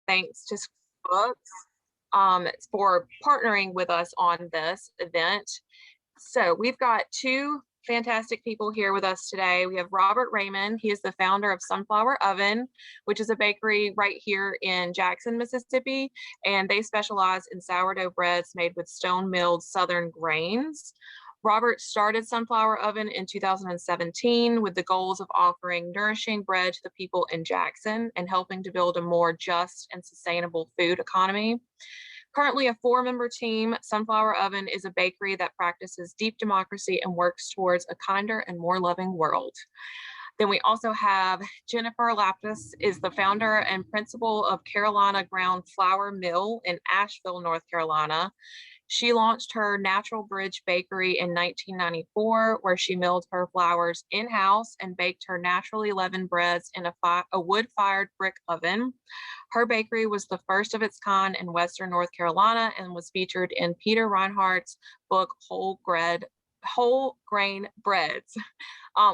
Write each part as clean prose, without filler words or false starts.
thanks to Books for partnering with us on this event. So we've got two fantastic people here with us today. We have Robert Raymond. He is the founder of Sunflower Oven, which is a bakery right here in Jackson, Mississippi, and they specialize in sourdough breads made with stone-milled southern grains. Robert started Sunflower Oven in 2017 with the goals of offering nourishing bread to the people in Jackson and helping to build a more just and sustainable food economy. Currently a 4-member team, Sunflower Oven is a bakery that practices deep democracy and works towards a kinder and more loving world. Then we also have Jennifer Lapidus, is the founder and principal of Carolina Ground Flour Mill in Asheville, North Carolina. She launched her Natural Bridge Bakery in 1994, where she milled her flours in-house and baked her naturally leavened breads in a wood-fired brick oven. Her bakery was the first of its kind in Western North Carolina and was featured in Peter Reinhardt's book, Whole Grain Breads.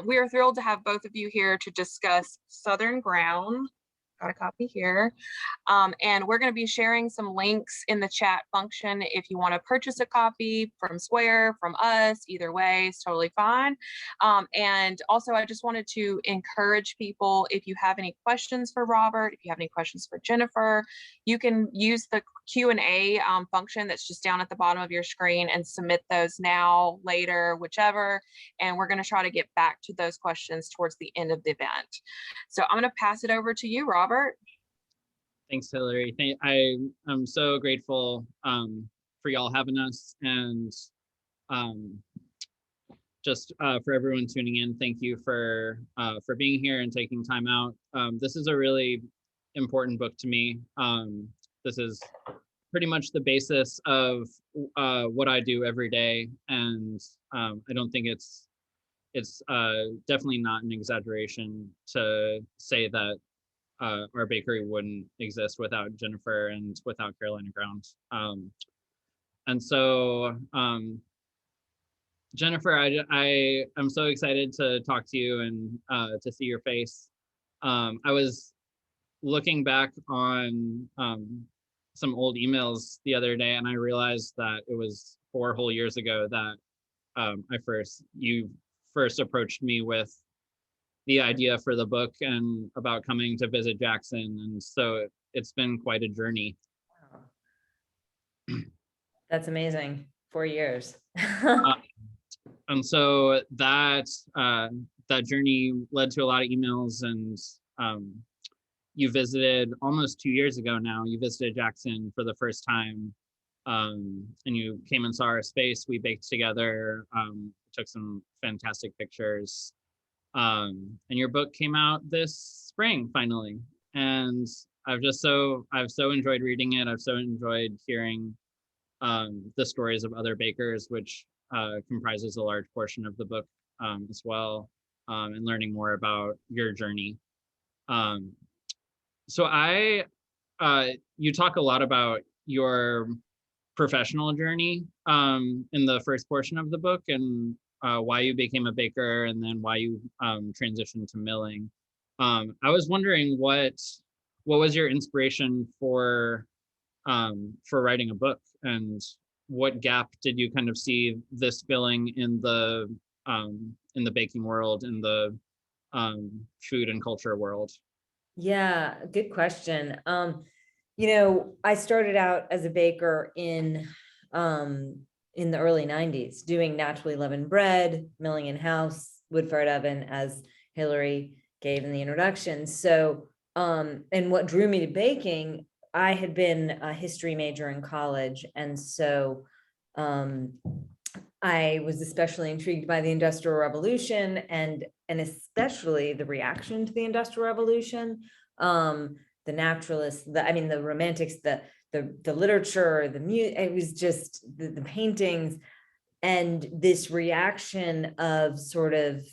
We are thrilled to have both of you here to discuss Southern Ground. Got a copy here. And we're going to be sharing some links in the chat function if you want to purchase a copy from Square, from us, either way is totally fine. And also, I just wanted to encourage people, if you have any questions for Robert, if you have any questions for Jennifer, you can use the Q&A function that's just down at the bottom of your screen and submit those now, later, whichever. And we're going to try to get back to those questions towards the end of the event. So I'm going to pass it over to you, Robert. Thanks, Hillary. I'm so grateful for y'all having us, and just for everyone tuning in. Thank you for being here and taking time out. This is a really important book to me. This is pretty much the basis of what I do every day, and I don't think it's definitely not an exaggeration to say that our bakery wouldn't exist without Jennifer and without Carolina Ground. And so, Jennifer, I'm so excited to talk to you and to see your face. I was looking back on some old emails the other day, and I realized that it was 4 whole years ago that you first approached me with the idea for the book and about coming to visit Jackson. And so it's been quite a journey. Wow. That's amazing. 4 years. And so that journey led to a lot of emails, and you visited almost 2 years ago now. You visited Jackson for the first time, and you came and saw our space. We baked together, took some fantastic pictures. And your book came out this spring finally, and I've so enjoyed reading it. I've so enjoyed hearing the stories of other bakers, which comprises a large portion of the book as well, and learning more about your journey. So you talk a lot about your professional journey in the first portion of the book, and why you became a baker, and then why you transitioned to milling. I was wondering what was your inspiration for writing a book, and what gap did you kind of see this filling in the baking world, in the food and culture world? Yeah, good question. I started out as a baker in the early 90s, doing naturally leavened bread, milling in-house, wood-fired oven, as Hillary gave in the introduction. So, and what drew me to baking, I had been a history major in college. And so I was especially intrigued by the Industrial Revolution and especially the reaction to the Industrial Revolution. The naturalists, the romantics, the literature, the music, it was just the paintings, and this reaction of sort of,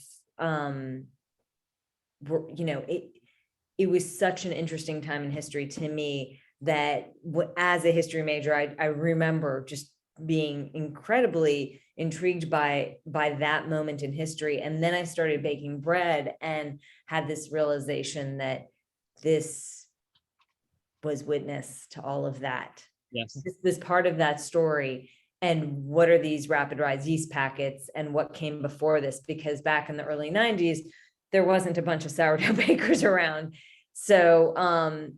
it was such an interesting time in history to me that as a history major, I remember just being incredibly intrigued by that moment in history. And then I started baking bread and had this realization that this was witness to all of that. Yes. This was part of that story. And what are these rapid rise yeast packets and what came before this? Because back in the early 90s, there wasn't a bunch of sourdough bakers around. So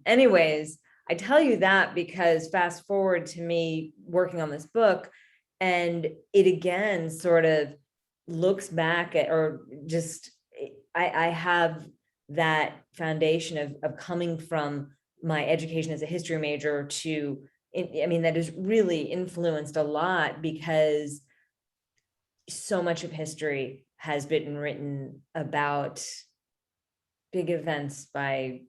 anyways, I tell you that because fast forward to me working on this book, and it again sort of looks back at, or just, I have that foundation of coming from my education as a history major to, I mean, that has really influenced a lot, because so much of history has been written about big events by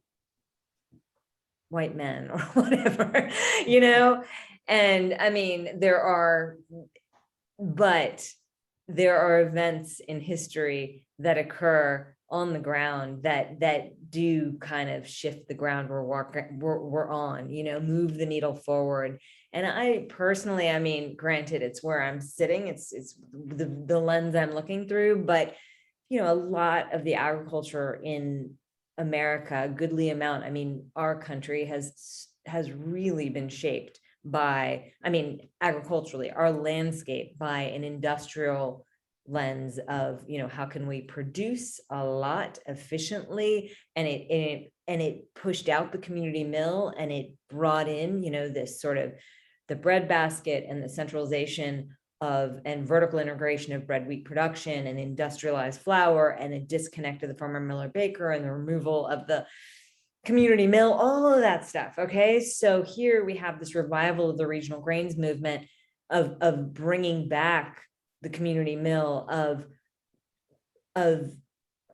white men or whatever, you know? And I mean, but there are events in history that occur on the ground that do kind of shift the ground we're on, you know, move the needle forward. And I personally, I mean, granted, it's where I'm sitting, it's the lens I'm looking through, but you know, a lot of the agriculture in America, a goodly amount, I mean, our country has really been shaped by, I mean, agriculturally, our landscape by an industrial lens of, you know, how can we produce a lot efficiently, and it pushed out the community mill, and it brought in, you know, this sort of the bread basket and the centralization of and vertical integration of bread wheat production and industrialized flour, and a disconnect of the farmer miller baker and the removal of the community mill, all of that stuff. Okay, so here we have this revival of the regional grains movement of bringing back the community mill, of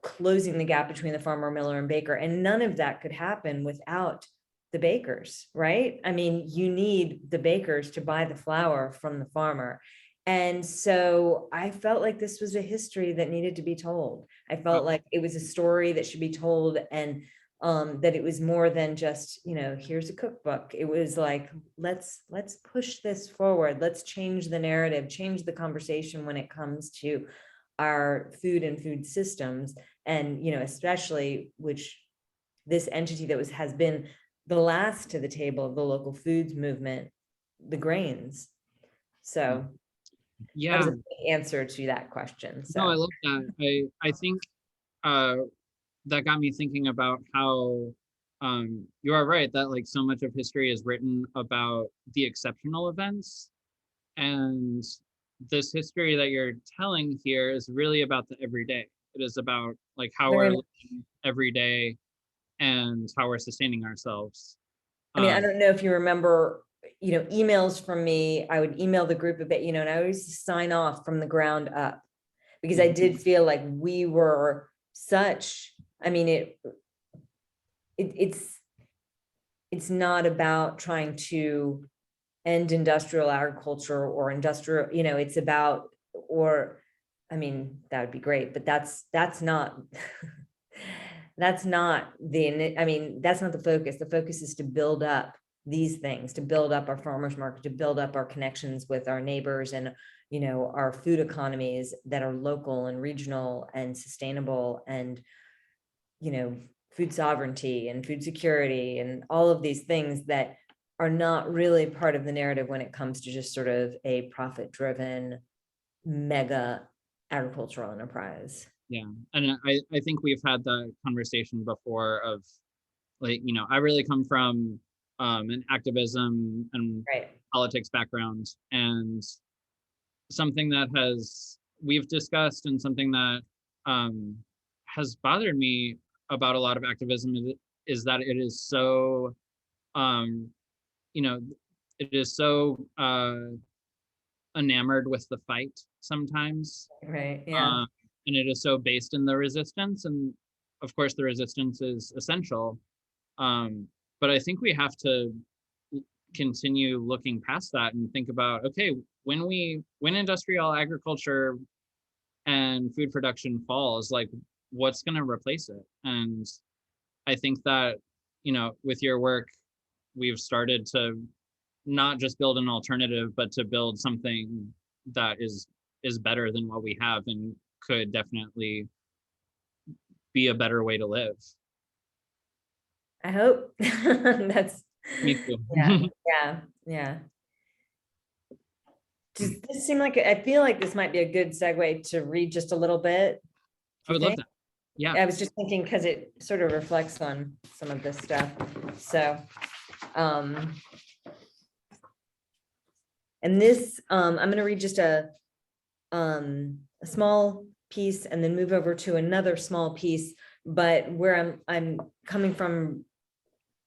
closing the gap between the farmer miller and baker, and none of that could happen without the bakers, right? I mean, you need the bakers to buy the flour from the farmer. And so I felt like this was a history that needed to be told. I felt like it was a story that should be told, and that it was more than just, you know, here's a cookbook. It was like, let's push this forward. Let's change the narrative, change the conversation when it comes to our food and food systems. And, you know, especially which this entity that has been the last to the table of the local foods movement, the grains. So yeah, that was the answer to that question. So no, I love that. I think that got me thinking about how you are right that like so much of history is written about the exceptional events, and this history that you're telling here is really about the everyday. It is about like how we're living every day and how we're sustaining ourselves. I mean, I don't know if you remember, you know, emails from me. I would email the group a bit, you know, and I always sign off from the ground up, because I did feel like we were such, I mean, it's not about trying to end industrial agriculture or industrial, you know, it's about, or, I mean, that would be great, but that's not, that's not I mean, that's not the focus. The focus is to build up these things, to build up our farmers market, to build up our connections with our neighbors, and, you know, our food economies that are local and regional and sustainable, and, you know, food sovereignty and food security and all of these things that are not really part of the narrative when it comes to just sort of a profit-driven mega agricultural enterprise. Yeah, and I think we've had the conversation before of like, you know, I really come from an activism and politics background, and something that we've discussed, and something that has bothered me about a lot of activism is that it is so you know, it is so enamored with the fight sometimes, right? Yeah. And it is so based in the resistance, and of course the resistance is essential, but I think we have to continue looking past that and think about, okay, when industrial agriculture and food production falls, like what's going to replace it? And I think that, you know, with your work, we've started to not just build an alternative, but to build something that is better than what we have, and could definitely be a better way to live. I hope Me too. Yeah. Does this seem like, I feel like this might be a good segue to read just a little bit? I Do you would love think? that. Yeah. I was just thinking, because it sort of reflects on some of this stuff. So, and this, I'm going to read just a small piece and then move over to another small piece. But where I'm coming from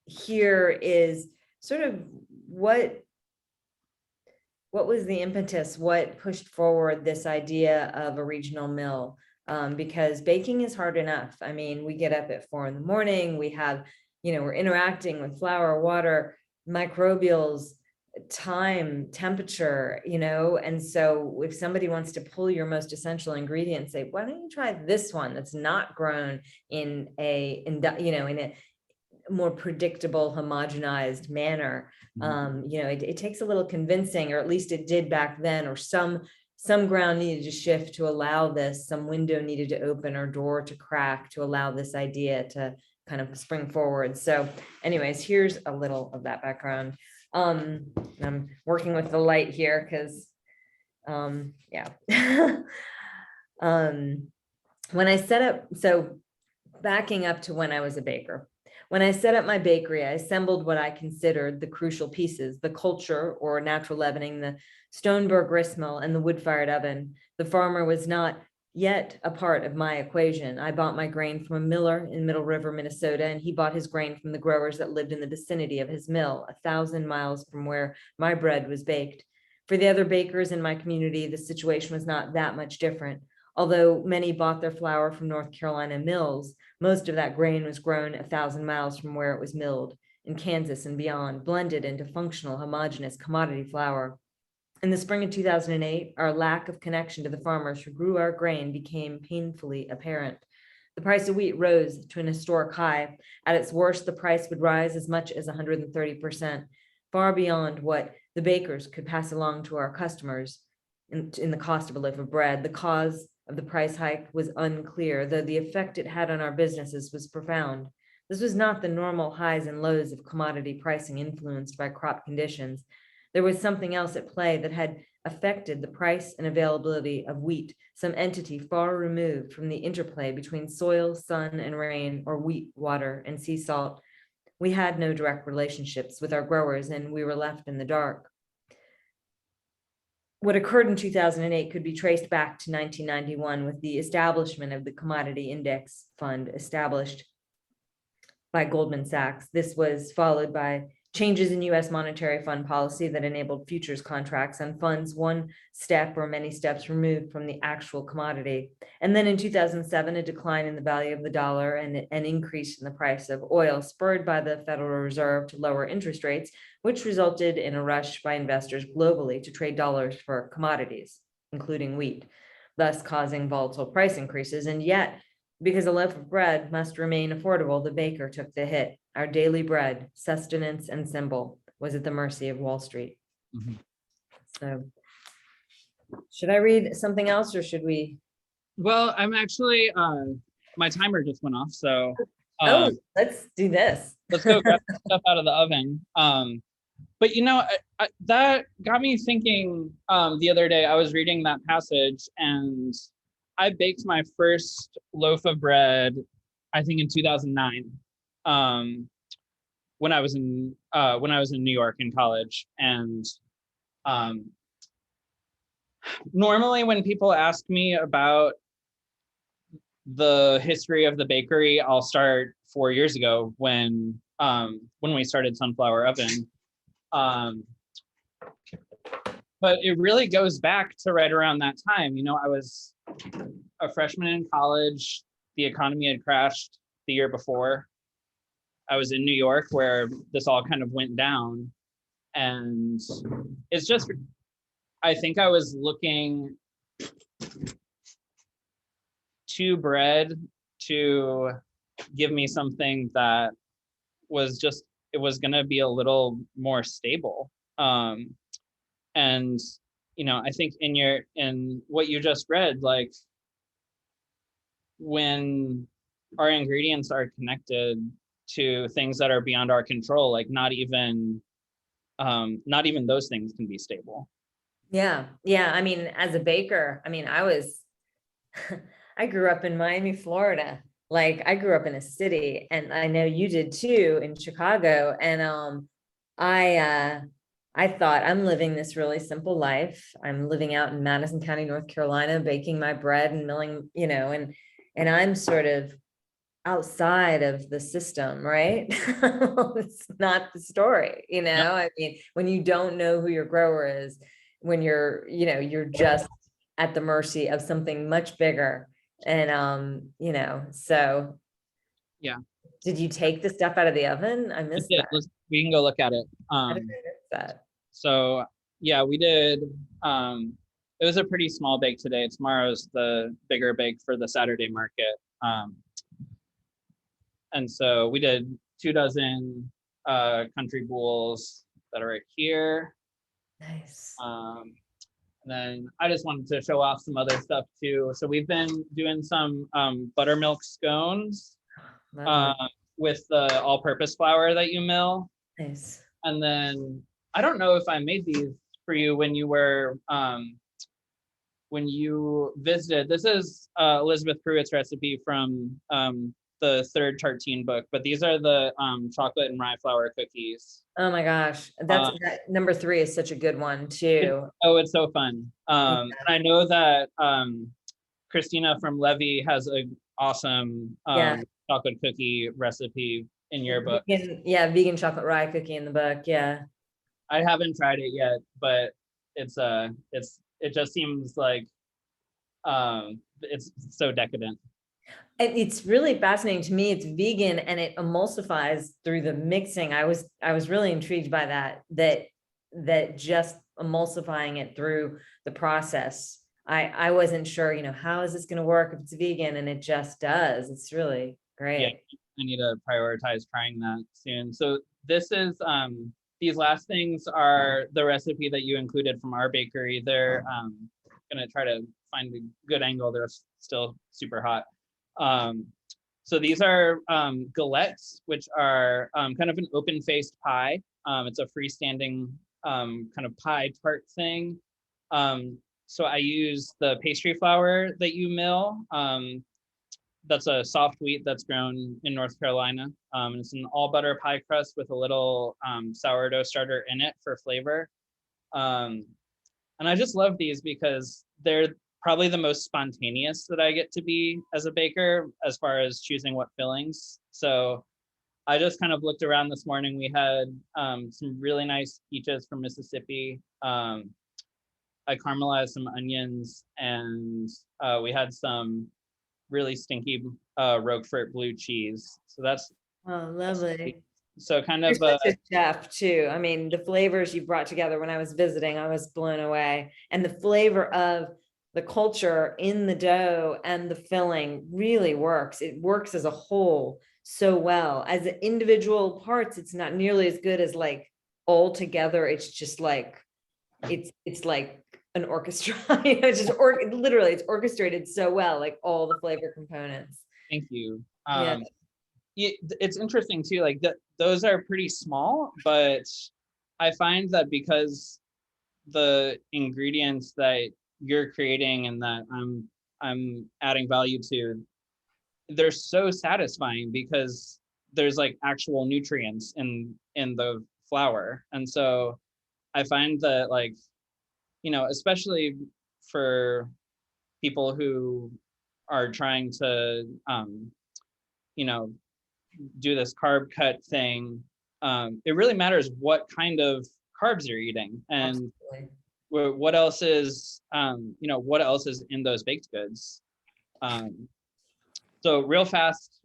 here is sort of what was the impetus, what pushed forward this idea of a regional mill? Because baking is hard enough. I mean, we get up at 4 a.m. We have, we're interacting with flour, water, microbials, time, temperature, and so if somebody wants to pull your most essential ingredient, say, why don't you try this one that's not grown in a more predictable, homogenized manner. It takes a little convincing, or at least it did back then, or some ground needed to shift to allow this, some window needed to open or door to crack to allow this idea to kind of spring forward. So anyways, here's a little of that background. I'm working with the light here because when I set up, so backing up to when I was a baker, when I set up my bakery, I assembled what I considered the crucial pieces: the culture or natural leavening, the Stoneberg grist mill, and the wood-fired oven. The farmer was not yet a part of my equation. I bought my grain from a miller in Middle River, Minnesota, and he bought his grain from the growers that lived in the vicinity of his mill, 1,000 miles from where my bread was baked. For the other bakers in my community, the situation was not that much different. Although many bought their flour from North Carolina mills, most of that grain was grown 1,000 miles from where it was milled, in Kansas and beyond, blended into functional, homogeneous commodity flour. In the spring of 2008, our lack of connection to the farmers who grew our grain became painfully apparent. The price of wheat rose to an historic high. At its worst, the price would rise as much as 130%, far beyond what the bakers could pass along to our customers in the cost of a loaf of bread. The cause of the price hike was unclear, though the effect it had on our businesses was profound. This was not the normal highs and lows of commodity pricing influenced by crop conditions. There was something else at play that had affected the price and availability of wheat, some entity far removed from the interplay between soil, sun, and rain, or wheat, water, and sea salt. We had no direct relationships with our growers, and we were left in the dark. What occurred in 2008 could be traced back to 1991 with the establishment of the Commodity Index Fund established by Goldman Sachs. This was followed by changes in U.S. monetary fund policy that enabled futures contracts on funds one step or many steps removed from the actual commodity. And then in 2007, a decline in the value of the dollar and an increase in the price of oil spurred by the Federal Reserve to lower interest rates, which resulted in a rush by investors globally to trade dollars for commodities, including wheat, thus causing volatile price increases. And yet, because a loaf of bread must remain affordable, the baker took the hit. Our daily bread, sustenance, and symbol was at the mercy of Wall Street. Mhm. So, should I read something else, or should we? Well, I'm actually, my timer just went off, so Let's do this. let's go grab some stuff out of the oven. But that got me thinking. The other day, I was reading that passage, and I baked my first loaf of bread, I think in 2009, when I was in New York in college. And normally when people ask me about the history of the bakery, I'll start 4 years ago when we started Sunflower Oven. But it really goes back to right around that time. I was a freshman in college. The economy had crashed the year before. I was in New York where this all kind of went down. And it's just, I think I was looking to bread to give me something that was just, it was going to be a little more stable. And I think in what you just read, like when our ingredients are connected to things that are beyond our control, like not even those things can be stable. Yeah. Yeah. I mean, as a baker, I mean, I grew up in Miami, Florida. Like I grew up in a city, and I know you did too, in Chicago. And I I thought I'm living this really simple life. I'm living out in Madison County, North Carolina, baking my bread and milling, and I'm sort of outside of the system, right? It's not the story, Yep. I mean, when you don't know who your grower is, when you're just at the mercy of something much bigger. And so Yeah. did you take the stuff out of the oven? I missed Yeah, that. we can go look at it. How did I miss that? So yeah, we did. It was a pretty small bake today. Tomorrow's the bigger bake for the Saturday market. And so we did 24 country boules that are right here. Nice. And then I just wanted to show off some other stuff too. So we've been doing some buttermilk scones with the all-purpose flour that you mill. Nice. And then I don't know if I made these for you when you were when you visited. This is Elizabeth Pruitt's recipe from the third tartine book, but these are the chocolate and rye flour cookies. Oh my gosh, that number 3 is such a good one too. It's so fun. And I know that Christina from Levy has an awesome chocolate cookie recipe in your book. Vegan chocolate rye cookie in the book. Yeah. I haven't tried it yet, but it just seems like it's so decadent. And it's really fascinating to me. It's vegan and it emulsifies through the mixing. I was really intrigued by that just emulsifying it through the process. I wasn't sure, how is this going to work if it's vegan, and it just does. It's really great. Yeah, I need to prioritize trying that soon. So this is these last things are the recipe that you included from our bakery. They're gonna try to find a good angle. They're still super hot. So these are galettes, which are kind of an open-faced pie. It's a freestanding kind of pie tart thing. So I use the pastry flour that you mill. That's a soft wheat that's grown in North Carolina. And it's an all butter pie crust with a little sourdough starter in it for flavor. And I just love these because they're probably the most spontaneous that I get to be as a baker as far as choosing what fillings. So I just kind of looked around this morning. We had some really nice peaches from Mississippi. I caramelized some onions, and we had some really stinky Roquefort blue cheese. So that's lovely. So kind You're of such a chef too. I mean, the flavors you brought together when I was visiting, I was blown away. And the flavor of the culture in the dough and the filling really works. It works as a whole so well. As individual parts, it's not nearly as good as like all together. It's just like it's like an orchestra. It's just literally it's orchestrated so well, like all the flavor components. Thank you. Yeah. It's interesting too, like those are pretty small, but I find that because the ingredients that you're creating and that I'm adding value to, they're so satisfying because there's like actual nutrients in the flour. And so I find that, like, especially for people who are trying to do this carb cut thing, it really matters what kind of carbs you're eating and what else is what else is in those baked goods. So real fast,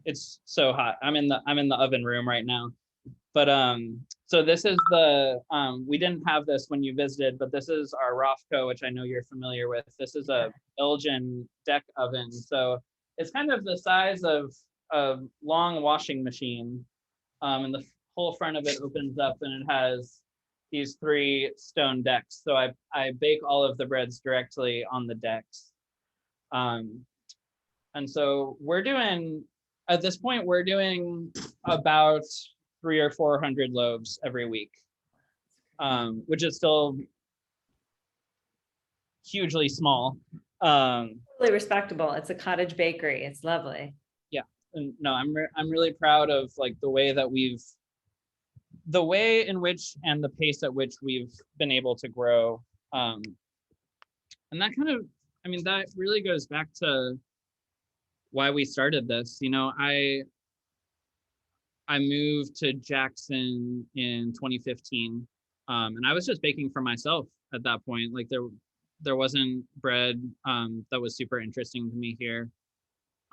it's so hot. I'm in the oven room right now. But so this is the we didn't have this when you visited, but this is our Rofco, which I know you're familiar with. This is a Belgian deck oven. So it's kind of the size of a long washing machine. And the whole front of it opens up and it has these 3 stone decks. So I bake all of the breads directly on the decks. And so we're doing At this point, we're doing about 300 or 400 loaves every week, which is still hugely small. Really respectable. It's a cottage bakery. It's lovely. Yeah, and no, I'm really proud of like the way in which and the pace at which we've been able to grow. And that kind of, I mean, that really goes back to why we started this. You know, I moved to Jackson in 2015, and I was just baking for myself at that point. Like there wasn't bread that was super interesting to me here.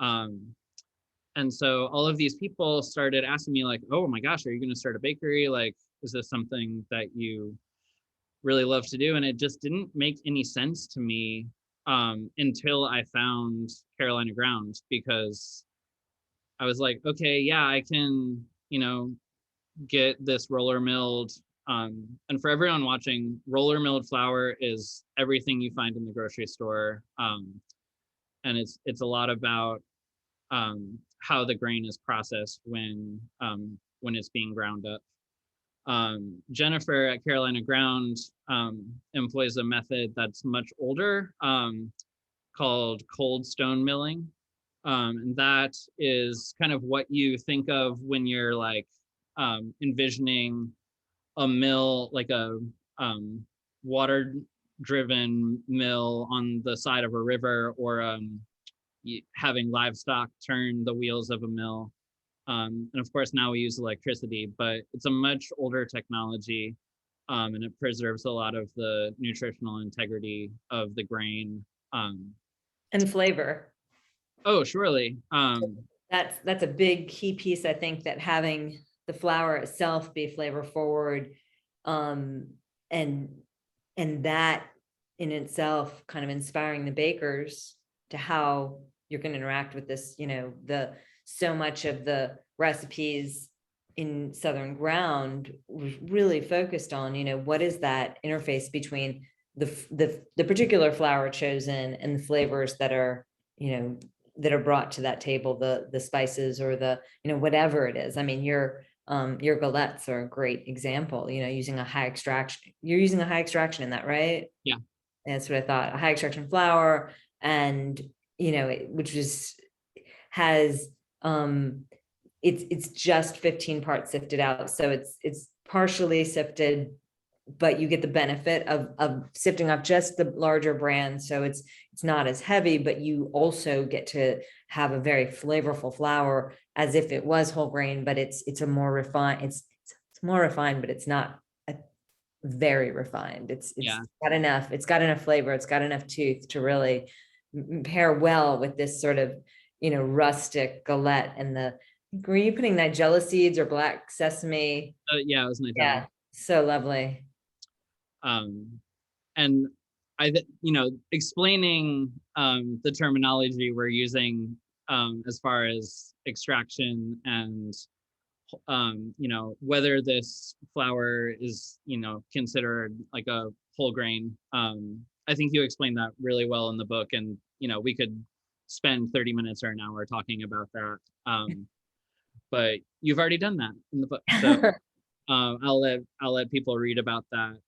And so all of these people started asking me like, oh my gosh, are you going to start a bakery? Like, is this something that you really love to do? And it just didn't make any sense to me until I found Carolina Ground, because I was like, okay, yeah, I can, you know, get this roller milled. And for everyone watching, roller milled flour is everything you find in the grocery store. And it's a lot about how the grain is processed when it's being ground up. Jennifer at Carolina Ground employs a method that's much older called cold stone milling. And that is kind of what you think of when you're like envisioning a mill, like a water driven mill on the side of a river, or having livestock turn the wheels of a mill. And of course now we use electricity, but it's a much older technology, and it preserves a lot of the nutritional integrity of the grain. And flavor. Oh, surely. That's a big key piece, I think, that having the flour itself be flavor forward, and that in itself kind of inspiring the bakers to how you're going to interact with this. You know, so much of the recipes in Southern Ground was really focused on, you know, what is that interface between the particular flour chosen and the flavors that are, you know, that are brought to that table, the spices or the, you know, whatever it is. I mean, your galettes are a great example, you know, using a high extraction. You're using a high extraction in that, right? Yeah. That's what I thought. A high extraction flour, and you know, which has it's just 15 parts sifted out, so it's partially sifted, but you get the benefit of sifting off just the larger brands, so it's not as heavy, but you also get to have a very flavorful flour as if it was whole grain, but it's a more refined, it's more refined, but it's not very refined. It's got enough flavor, it's got enough tooth to really pair well with this sort of, you know, rustic galette. And were you putting nigella seeds or black sesame? Yeah, it was nigella. Yeah, so lovely. And you know, explaining the terminology we're using as far as extraction and you know, whether this flour is, you know, considered like a whole grain. I think you explained that really well in the book, and you know, we could spend 30 minutes or an hour talking about that. But you've already done that in the book, so I'll let people read about that.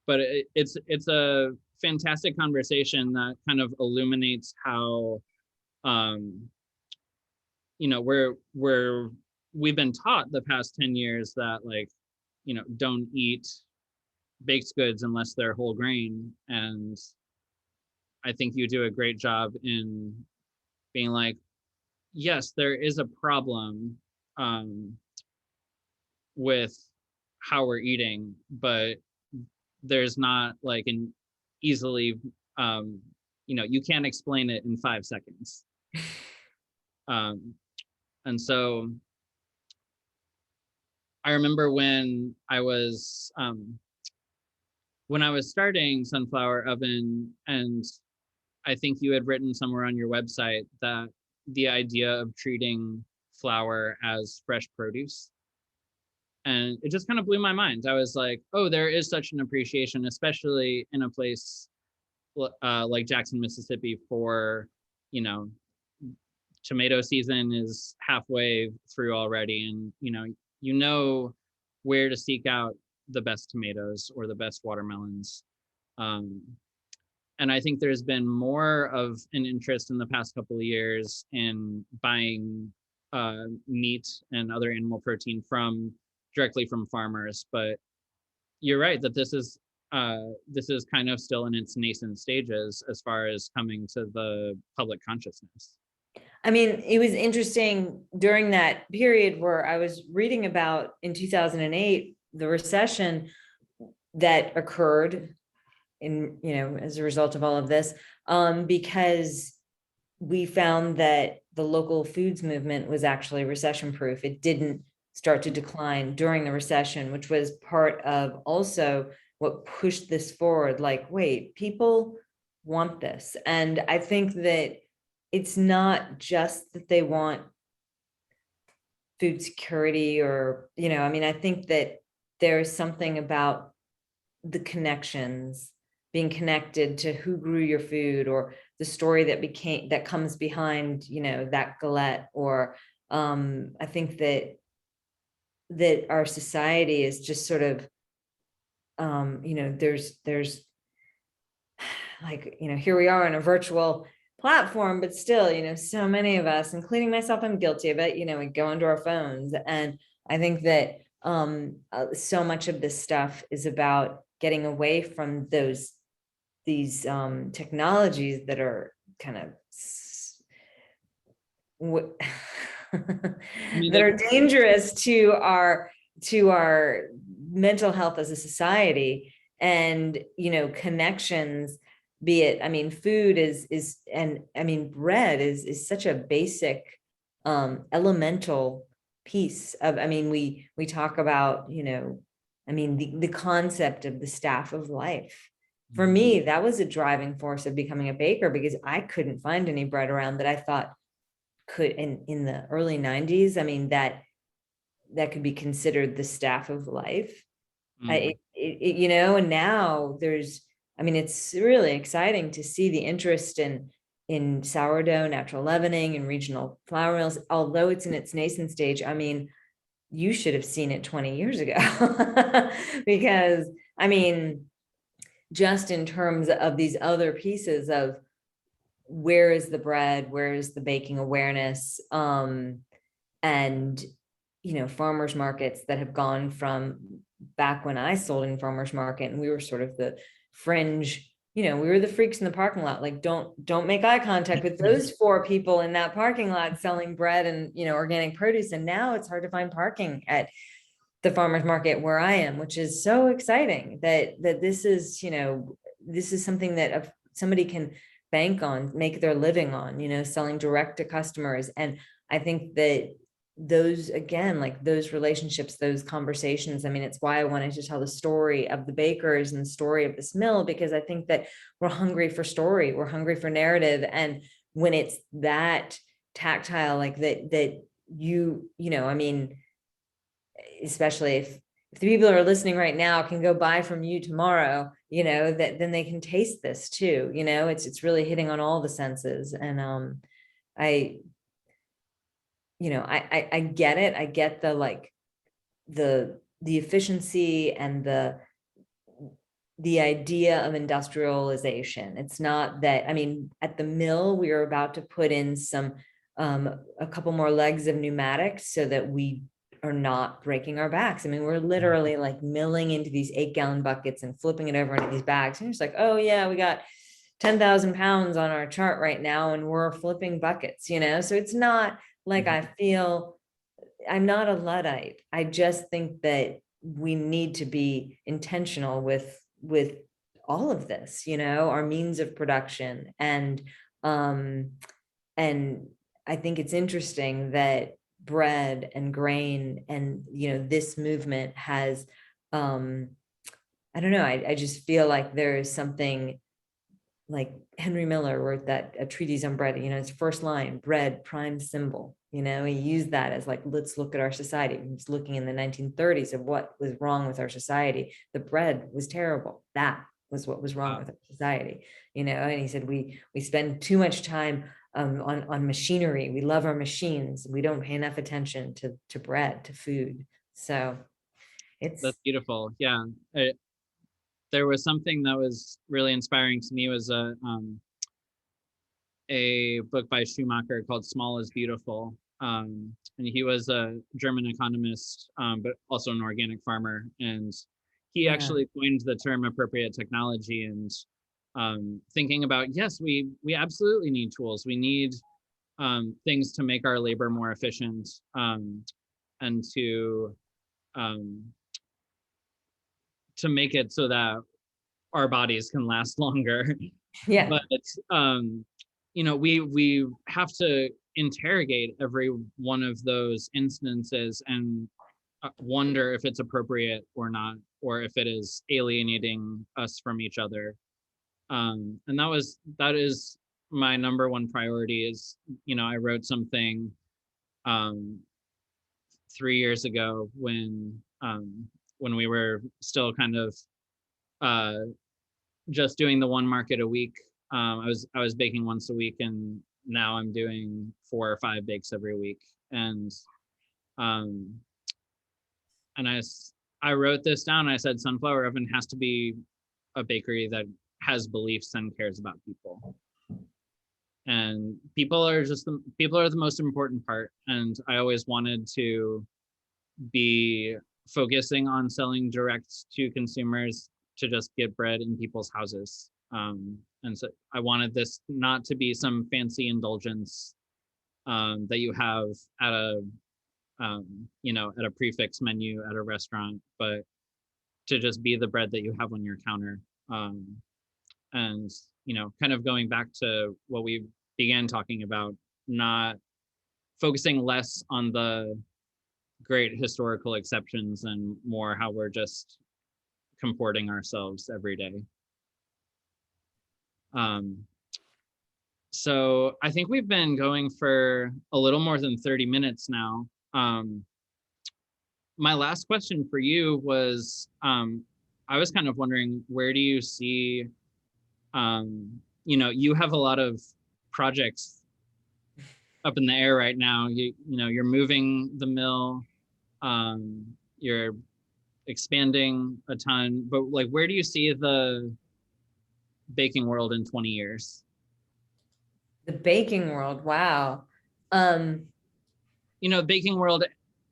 But it's a fantastic conversation that kind of illuminates how you know, we've been taught the past 10 years that, like, you know, don't eat baked goods unless they're whole grain. And I think you do a great job in being like, yes, there is a problem with how we're eating, but there's not like an easily, you know, you can't explain it in 5 seconds. And so I remember when I was starting Sunflower Oven, and I think you had written somewhere on your website that the idea of treating flour as fresh produce. And it just kind of blew my mind. I was like, oh, there is such an appreciation, especially in a place like Jackson, Mississippi, for, you know, tomato season is halfway through already, and you know where to seek out the best tomatoes or the best watermelons. And I think there's been more of an interest in the past couple of years in buying meat and other animal protein directly from farmers. But you're right that this is kind of still in its nascent stages as far as coming to the public consciousness. I mean, it was interesting during that period where I was reading about in 2008, the recession that occurred in, as a result of all of this, because we found that the local foods movement was actually recession proof. It didn't start to decline during the recession, which was part of also what pushed this forward. Like, wait, people want this. And I think that it's not just that they want food security or, I mean, I think that there's something about the connections, being connected to who grew your food, or the story that comes behind, that galette, or I think that our society is just sort of, there's like, here we are in a virtual platform, but still, so many of us, including myself, I'm guilty of it, we go into our phones. And I think that so much of this stuff is about getting away from these technologies that are kind of that are dangerous to our mental health as a society. And connections, be it, I mean, food is and I mean, bread is such a basic elemental piece of, I mean, we talk about, I mean, the concept of the staff of life. For me, that was a driving force of becoming a baker, because I couldn't find any bread around that I thought could, in the early 90s, I mean, that could be considered the staff of life. And now there's, I mean, it's really exciting to see the interest in sourdough, natural leavening, and regional flour mills, although it's in its nascent stage. I mean, you should have seen it 20 years ago because, I mean, just in terms of these other pieces of where is the bread, where is the baking awareness, and, farmers markets that have gone from back when I sold in farmers market, and we were sort of the fringe, we were the freaks in the parking lot. Like, don't make eye contact with those 4 people in that parking lot selling bread and, organic produce. And now it's hard to find parking at the farmers market where I am, which is so exciting that this is, this is something that somebody can bank on, make their living on, selling direct to customers. And I think that those, again, like those relationships, those conversations, I mean, it's why I wanted to tell the story of the bakers and the story of this mill, because I think that we're hungry for story, we're hungry for narrative. And when it's that tactile, like that I mean, especially if the people who are listening right now can go buy from you tomorrow, that then they can taste this too. It's really hitting on all the senses. And I get it. I get the, like, the efficiency and the idea of industrialization. It's not that, I mean, at the mill, we are about to put in some, a couple more legs of pneumatics so that we are not breaking our backs. I mean, we're literally like milling into these 8-gallon buckets and flipping it over into these bags. And it's like, oh yeah, we got 10,000 pounds on our chart right now and we're flipping buckets, so it's not like, I feel I'm not a Luddite. I just think that we need to be intentional with all of this, our means of production. And I think it's interesting that bread and grain and, this movement has, I don't know, I just feel like there is something, like Henry Miller wrote a treatise on bread, his first line, bread, prime symbol, he used that as like, let's look at our society. He was looking in the 1930s of what was wrong with our society. The bread was terrible. That was what was wrong with our society, and he said, we spend too much time on machinery. We love our machines. We don't pay enough attention to bread, to food. So That's beautiful. Yeah. There was something that was really inspiring to me, was a book by Schumacher called Small is Beautiful. And he was a German economist, but also an organic farmer. And he actually coined the term appropriate technology, and thinking about, yes, we absolutely need tools. We need things to make our labor more efficient, and to make it so that our bodies can last longer. yeah. But we have to interrogate every one of those instances and wonder if it's appropriate or not, or if it is alienating us from each other. And that is my number one priority. Is, I wrote something 3 years ago when we were still kind of just doing the one market a week. I was baking once a week, and now I'm doing 4 or 5 bakes every week. And I wrote this down. I said, Sunflower Oven has to be a bakery that has beliefs and cares about people. And people are the most important part. And I always wanted to be focusing on selling direct to consumers, to just get bread in people's houses. And so I wanted this not to be some fancy indulgence that you have at a prefix menu at a restaurant, but to just be the bread that you have on your counter. And kind of going back to what we began talking about, not focusing less on the great historical exceptions and more how we're just comporting ourselves every day. So I think we've been going for a little more than 30 minutes now. My last question for you was, I was kind of wondering, where do you see, you have a lot of projects up in the air right now. You're moving the mill, you're expanding a ton, but like, where do you see the baking world in 20 years? The baking world, wow. Baking world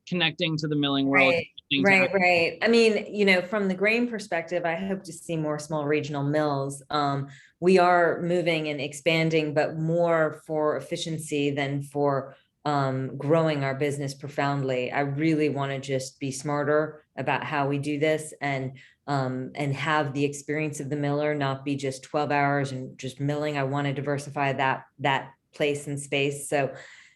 connecting to the milling world. Right. I mean, from the grain perspective, I hope to see more small regional mills. We are moving and expanding, but more for efficiency than for growing our business profoundly. I really want to just be smarter about how we do this, and have the experience of the miller not be just 12 hours and just milling. I want to diversify that place and space. So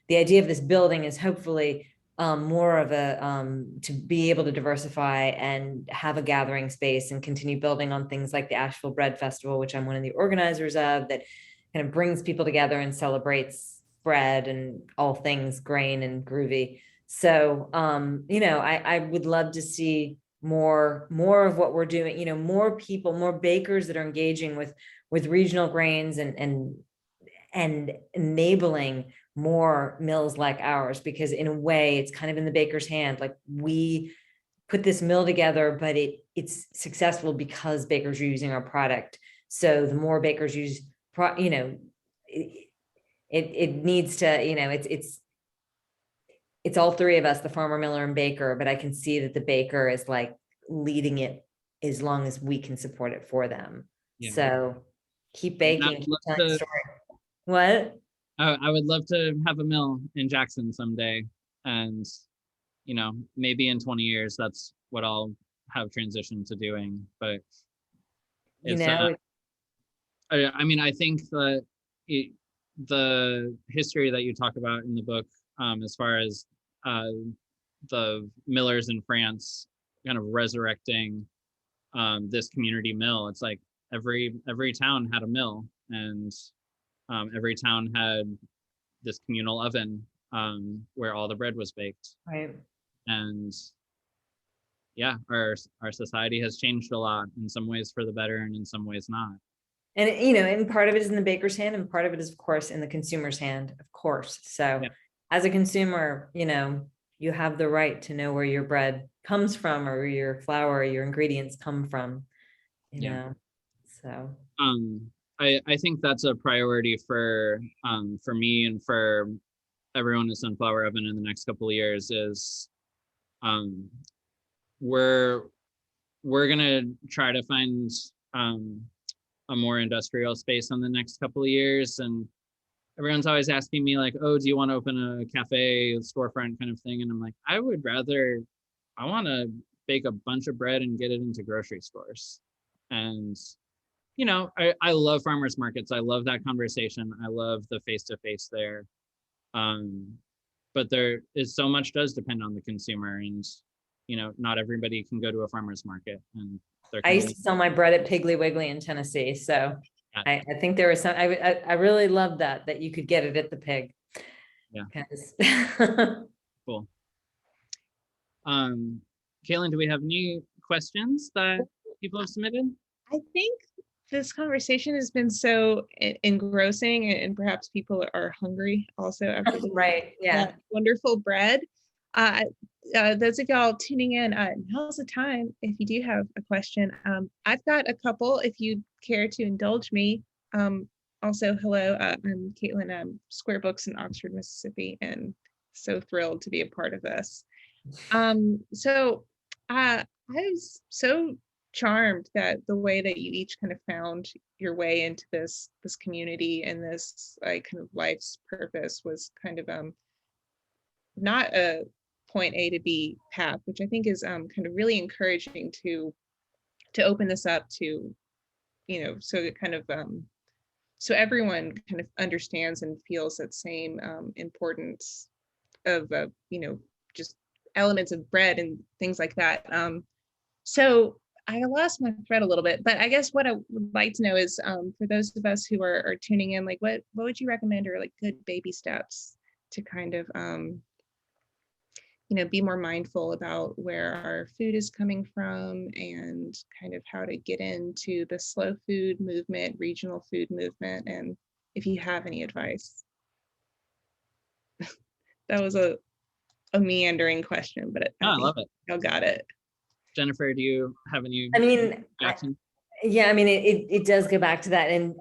the idea of this building is hopefully more of to be able to diversify and have a gathering space and continue building on things like the Asheville Bread Festival, which I'm one of the organizers of, that kind of brings people together and celebrates bread and all things grain and groovy. So, I would love to see more of what we're doing, more people, more bakers that are engaging with regional grains and enabling more mills like ours, because in a way it's kind of in the baker's hand. Like, we put this mill together, but it's successful because bakers are using our product. So the more bakers use, it needs to, it's all three of us, the farmer, miller, and baker, but I can see that the baker is like leading it as long as we can support it for them. Yeah. So keep baking, keep telling the story. What? I would love to have a mill in Jackson someday. And, maybe in 20 years, that's what I'll have transitioned to doing. But it's, I think that the history that you talk about in the book, as far as the millers in France kind of resurrecting this community mill, it's like every town had a mill, and every town had this communal oven where all the bread was baked. Right. And yeah, our society has changed a lot, in some ways for the better and in some ways not. And, and part of it is in the baker's hand and part of it is, of course, in the consumer's hand, of course. So as a consumer, you have the right to know where your bread comes from or where your flour or your ingredients come from, so. I think that's a priority for me and for everyone at Sunflower Oven in the next couple of years is we're gonna try to find a more industrial space in the next couple of years. And everyone's always asking me like, oh, do you want to open a cafe, a storefront kind of thing? And I'm like, I want to bake a bunch of bread and get it into grocery stores. And, I love farmers markets. I love that conversation. I love the face-to-face there. But there is so much does depend on the consumer, and, not everybody can go to a farmer's market. And I used to sell my bread at Piggly Wiggly in Tennessee. So I think there was I really loved that you could get it at the pig. Yeah. Cool. Kaylin, do we have any questions that people have submitted? I think this conversation has been so engrossing, and perhaps people are hungry also after right. Yeah. that wonderful bread. Those of y'all tuning in, now's the time if you do have a question. I've got a couple if you care to indulge me. Also, hello, I'm Caitlin. I'm Square Books in Oxford, Mississippi, and so thrilled to be a part of this. So I was so charmed that the way that you each kind of found your way into this community and this kind of life's purpose was kind of not a point A to B path, which I think is kind of really encouraging to open this up to, so it kind of so everyone kind of understands and feels that same importance of just elements of bread and things like that. So I lost my thread a little bit, but I guess what I would like to know is for those of us who are tuning in, like what would you recommend are like good baby steps to kind of be more mindful about where our food is coming from and kind of how to get into the slow food movement, regional food movement, and if you have any advice. That was a meandering question, but I love it. Y'all got it. Jennifer, do you have any? It does go back to that. And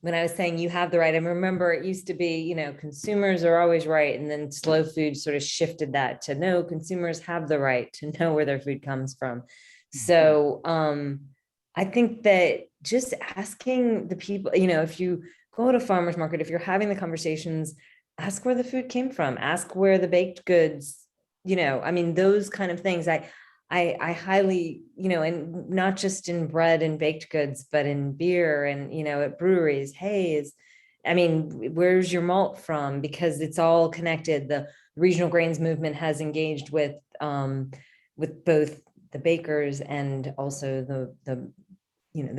when I was saying you have the right, I remember it used to be, consumers are always right. And then slow food sort of shifted that to no, consumers have the right to know where their food comes from. So I think that just asking the people, if you go to farmers market, if you're having the conversations, ask where the food came from, ask where the baked goods, those kind of things. I highly, and not just in bread and baked goods, but in beer and, at breweries, where's your malt from? Because it's all connected. The regional grains movement has engaged with both the bakers and also the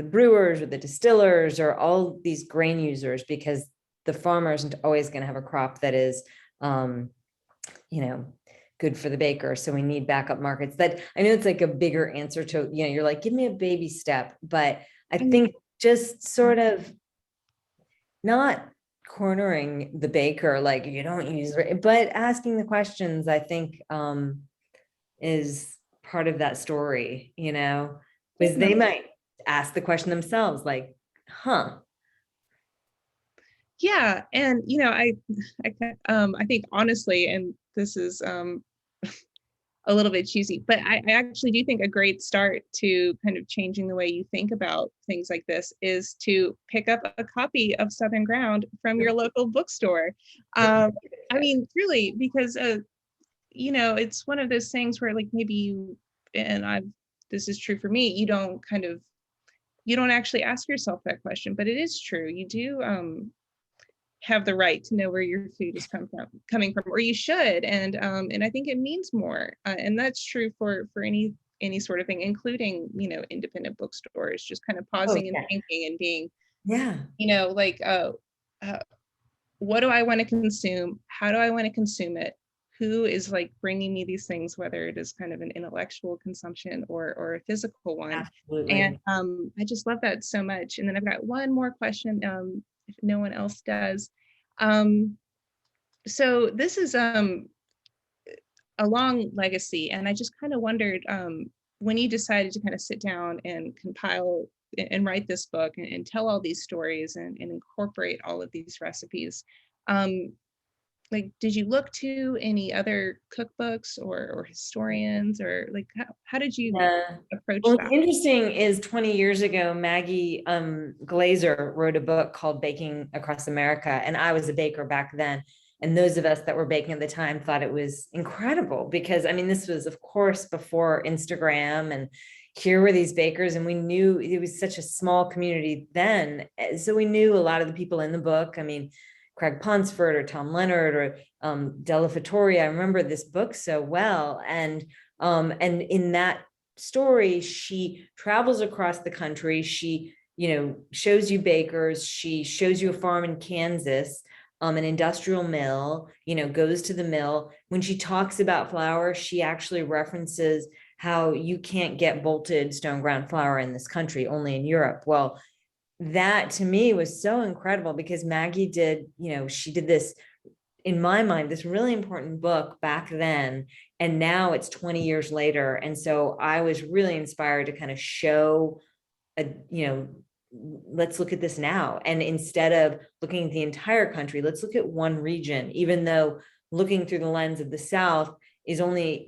brewers or the distillers or all these grain users, because the farmer isn't always going to have a crop that is, good for the baker. So we need backup markets. That I know it's like a bigger answer to, you're like, give me a baby step, but I think just sort of not cornering the baker, like you don't use, but asking the questions, I think is part of that story, because they might ask the question themselves, like, Yeah, and I think honestly, and this is a little bit cheesy, but I actually do think a great start to kind of changing the way you think about things like this is to pick up a copy of Southern Ground from your local bookstore. Truly, because it's one of those things where like maybe you, and this is true for me, you don't actually ask yourself that question, but it is true. You do have the right to know where your food is coming from, or you should, and I think it means more, and that's true for any sort of thing, including independent bookstores. Just kind of pausing and thinking and being, what do I want to consume? How do I want to consume it? who is like bringing me these things, whether it is kind of an intellectual consumption or a physical one. Absolutely. And I just love that so much. And then I've got one more question, if no one else does. So this is a long legacy, and I just kind of wondered, when you decided to kind of sit down and compile and write this book and tell all these stories and incorporate all of these recipes, like, did you look to any other cookbooks or historians, or like how did you approach Well, that? what's interesting is 20 years ago, Maggie Glazer wrote a book called Baking Across America. And I was a baker back then. And those of us that were baking at the time thought it was incredible because, I mean, this was, of course, before Instagram, and here were these bakers, and we knew it was such a small community then. So we knew a lot of the people in the book. I mean, Craig Ponsford or Tom Leonard or Della Fattori. I remember this book so well. And in that story, she travels across the country. She, shows you bakers. She shows you a farm in Kansas, an industrial mill, goes to the mill. When she talks about flour, she actually references how you can't get bolted stone ground flour in this country, only in Europe. Well, that to me was so incredible because Maggie did, she did this, in my mind, this really important book back then. And now it's 20 years later. And so I was really inspired to kind of show, let's look at this now. And instead of looking at the entire country, let's look at one region, even though looking through the lens of the South is only,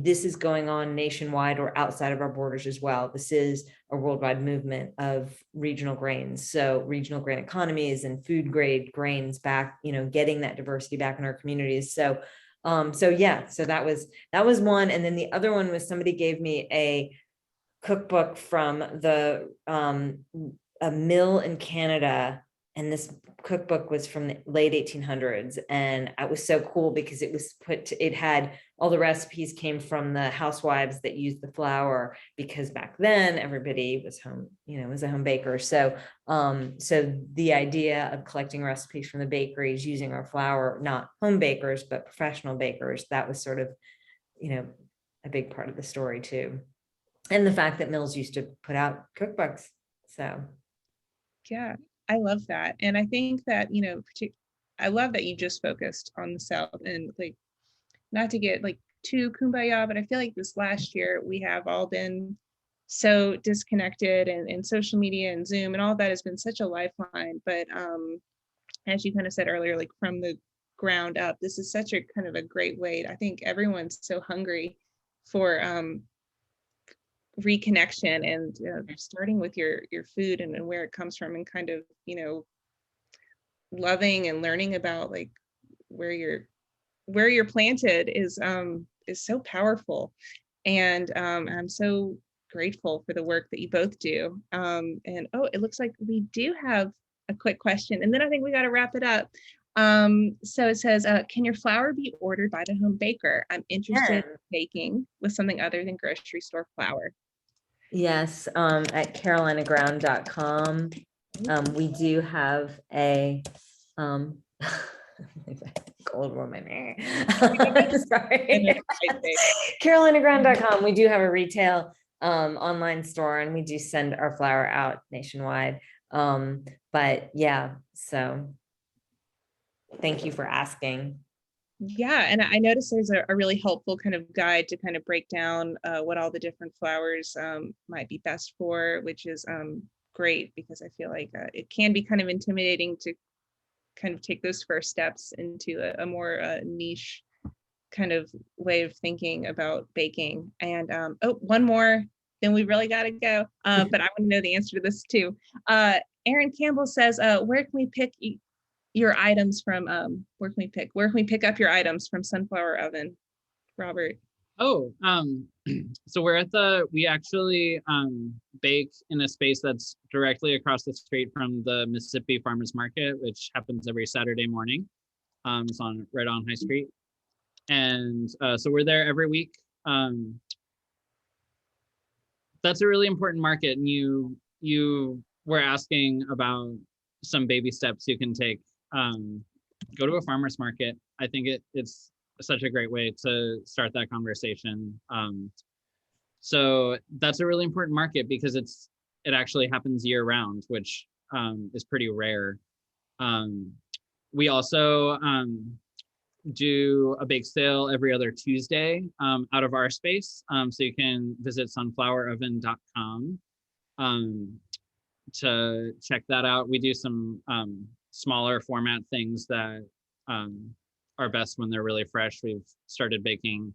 this is going on nationwide or outside of our borders as well. This is a worldwide movement of regional grains. So regional grain economies and food grade grains back, getting that diversity back in our communities. So that was one. And then the other one was somebody gave me a cookbook from a mill in Canada. And this cookbook was from the late 1800s. And it was so cool because it had all the recipes came from the housewives that used the flour, because back then everybody was home, was a home baker. So the idea of collecting recipes from the bakeries using our flour, not home bakers, but professional bakers, that was sort of, a big part of the story too. And the fact that mills used to put out cookbooks. So. Yeah. I love that. And I think that, I love that you just focused on the South, and like, not to get like too kumbaya, but I feel like this last year we have all been so disconnected, and social media and Zoom and all that has been such a lifeline. But as you kind of said earlier, like from the ground up, this is such a kind of a great way. I think everyone's so hungry for reconnection, and starting with your food and where it comes from, and kind of loving and learning about like where you're planted is so powerful. And I'm so grateful for the work that you both do. And it looks like we do have a quick question, and then I think we got to wrap it up. So it says, can your flour be ordered by the home baker? I'm interested in baking with something other than grocery store flour. Yes, at carolinaground.com. We do have a gold woman. Sorry. carolinaground.com. We do have a retail online store, and we do send our flour out nationwide. But yeah, so thank you for asking. Yeah, and I noticed there's a really helpful kind of guide to kind of break down what all the different flours might be best for, which is great, because I feel like it can be kind of intimidating to kind of take those first steps into a more niche kind of way of thinking about baking. And one more, then we really got to go. But I want to know the answer to this too. Aaron Campbell says, where can we pick your items from? Where can we pick up your items from Sunflower Oven, Robert? Oh, so we actually bake in a space that's directly across the street from the Mississippi Farmers Market, which happens every Saturday morning. It's right on High Street. And so we're there every week. That's a really important market. And you were asking about some baby steps you can take. Go to a farmer's market. I think it's such a great way to start that conversation. So that's a really important market because it actually happens year round, which is pretty rare. We also do a bake sale every other Tuesday out of our space. So you can visit sunfloweroven.com to check that out. We do some smaller format things that are best when they're really fresh. We've started baking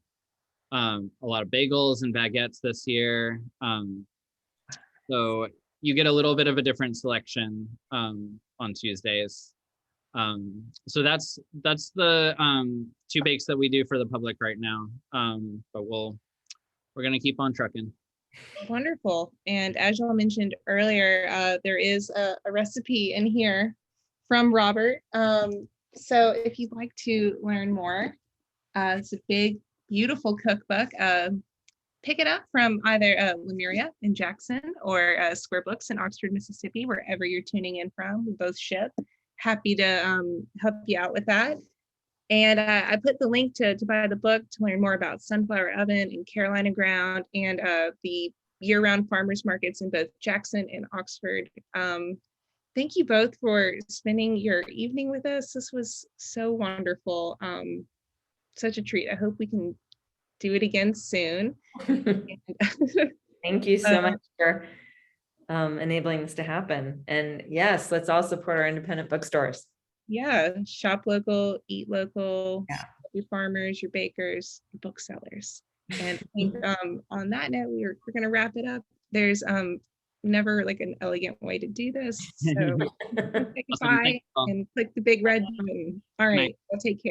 a lot of bagels and baguettes this year. So you get a little bit of a different selection on Tuesdays. So that's the 2 bakes that we do for the public right now. But we're gonna keep on trucking. Wonderful. And as y'all mentioned earlier, there is a recipe in here from Robert. So if you'd like to learn more, it's a big, beautiful cookbook. Pick it up from either Lemuria in Jackson or Square Books in Oxford, Mississippi, wherever you're tuning in from. We both ship. Happy to help you out with that. And I put the link to buy the book to learn more about Sunflower Oven and Carolina Ground and the year-round farmers markets in both Jackson and Oxford. Thank you both for spending your evening with us. This was so wonderful. Such a treat. I hope we can do it again soon. Thank you so much for enabling this to happen. And yes, let's all support our independent bookstores. Yeah, shop local, eat local, Yeah. your farmers, your bakers, your booksellers. And I think on that note, we're going to wrap it up. There's never like an elegant way to do this. So say Awesome. goodbye Thanks, Paul. and click the big red button. All right, I'll take care.